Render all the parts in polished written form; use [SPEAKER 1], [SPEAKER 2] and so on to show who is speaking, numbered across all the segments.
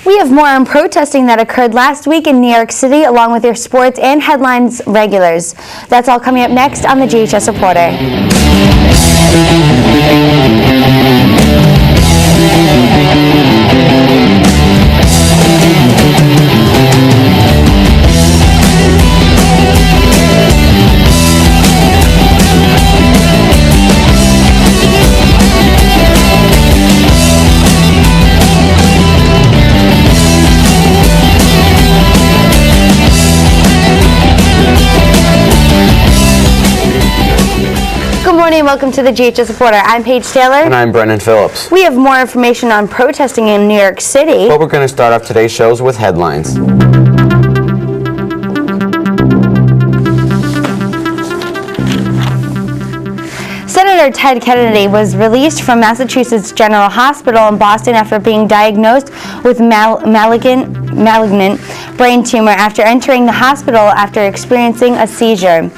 [SPEAKER 1] We have more on protesting that occurred last week in New York City, along with your sports and headlines regulars. That's all coming up next on the GHS Reporter. Welcome to the GHS Reporter. I'm Paige Taylor.
[SPEAKER 2] And I'm Brennan Phillips.
[SPEAKER 1] We have more information on protesting in New York City.
[SPEAKER 2] But we're going to start off today's shows with headlines.
[SPEAKER 1] Senator Ted Kennedy was released from Massachusetts General Hospital in Boston after being diagnosed with malignant brain tumor after entering the hospital after experiencing a seizure.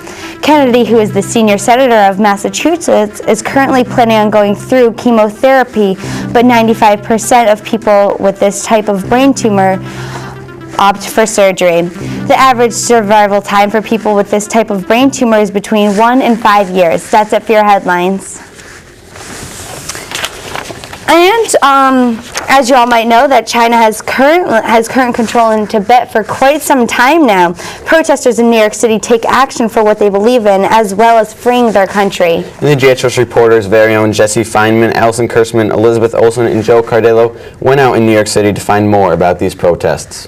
[SPEAKER 1] Kennedy, who is the senior senator of Massachusetts, is currently planning on going through chemotherapy, but 95% of people with this type of brain tumor opt for surgery. The average survival time for people with this type of brain tumor is between 1 and 5 years. That's it for your headlines. And as you all might know, that China has current control in Tibet for quite some time now. Protesters in New York City take action for what they believe in, as well as freeing their country.
[SPEAKER 2] And the GHS Reporter's very own Jesse Feynman, Allison Kurtzman, Elizabeth Olsen, and Joe Cardillo went out in New York City to find more about these protests.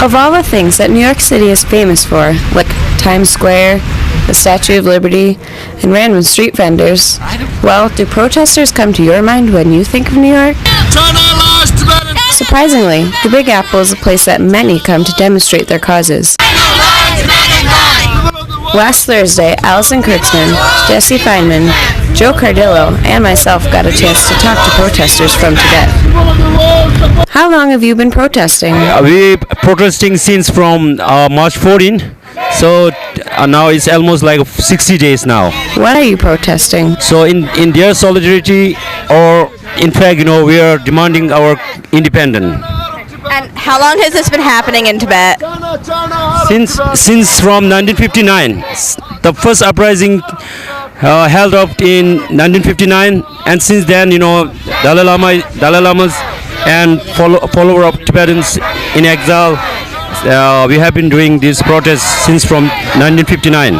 [SPEAKER 3] Of all the things that New York City is famous for, like Times Square, the Statue of Liberty, and random street vendors, well, do protesters come to your mind when you think of New York? Surprisingly, the Big Apple is a place that many come to demonstrate their causes. Last Thursday, Allison Kurtzman, Jesse Feynman, Joe Cardillo, and myself got a chance to talk to protesters from Tibet. How long have you been protesting?
[SPEAKER 4] We protesting since from March 14. So now it's almost like 60 days now.
[SPEAKER 3] What are you protesting? So
[SPEAKER 4] in their solidarity, or in fact, we are demanding our independence.
[SPEAKER 5] And how long has this been happening in Tibet?
[SPEAKER 4] Since from 1959. The first uprising held up in 1959, and since then, Dalai Lamas and follower of Tibetans in exile, we have been doing these protests since from 1959.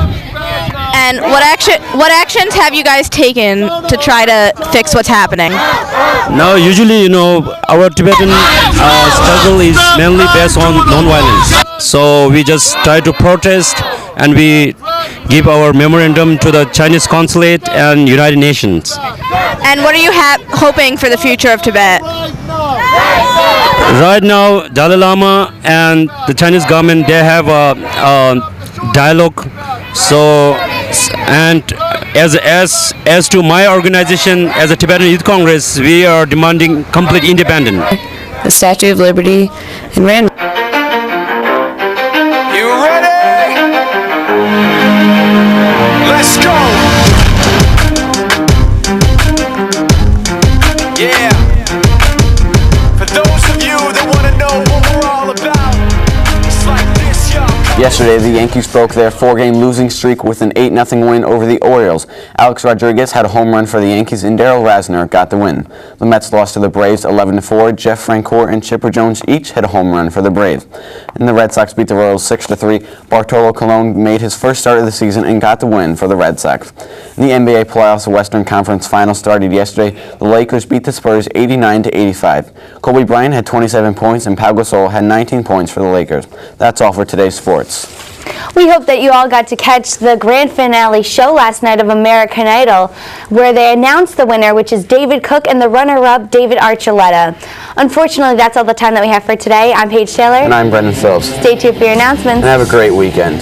[SPEAKER 5] And what actions have you guys taken to try to fix what's happening?
[SPEAKER 4] Now, usually, our Tibetan struggle is mainly based on non-violence. So we just try to protest, and we give our memorandum to the Chinese consulate and United Nations.
[SPEAKER 5] And what are you hoping for the future of Tibet?
[SPEAKER 4] Right now, Dalai Lama and the Chinese government, they have a dialogue. So, and as to my organization, as a Tibetan Youth Congress, we are demanding complete independence.
[SPEAKER 3] The Statue of Liberty and random.
[SPEAKER 6] You ready? Let's go. Yeah. For those of you that want to know what we're all about, it's like this, y'all.
[SPEAKER 2] Yesterday, the Yankees broke their 4-game losing streak with an 8-0 win over the Orioles. Alex Rodriguez had a home run for the Yankees, and Darryl Rasner got the win. The Mets lost to the Braves 11-4. Jeff Francoeur and Chipper Jones each hit a home run for the Braves. And the Red Sox beat the Royals 6-3. Bartolo Colon made his first start of the season and got the win for the Red Sox. In the NBA playoffs, the Western Conference Finals started yesterday. The Lakers beat the Spurs 89-85. Kobe Bryant had 27 points, and Pau Gasol had 19 points for the Lakers. That's all for today's sports.
[SPEAKER 1] We hope that you all got to catch the grand finale show last night of American Idol, where they announced the winner, which is David Cook, and the runner-up, David Archuleta. Unfortunately, that's all the time that we have for today. I'm Paige Taylor.
[SPEAKER 2] And I'm Brendan Phillips.
[SPEAKER 1] Stay tuned for your announcements.
[SPEAKER 2] And have a great weekend.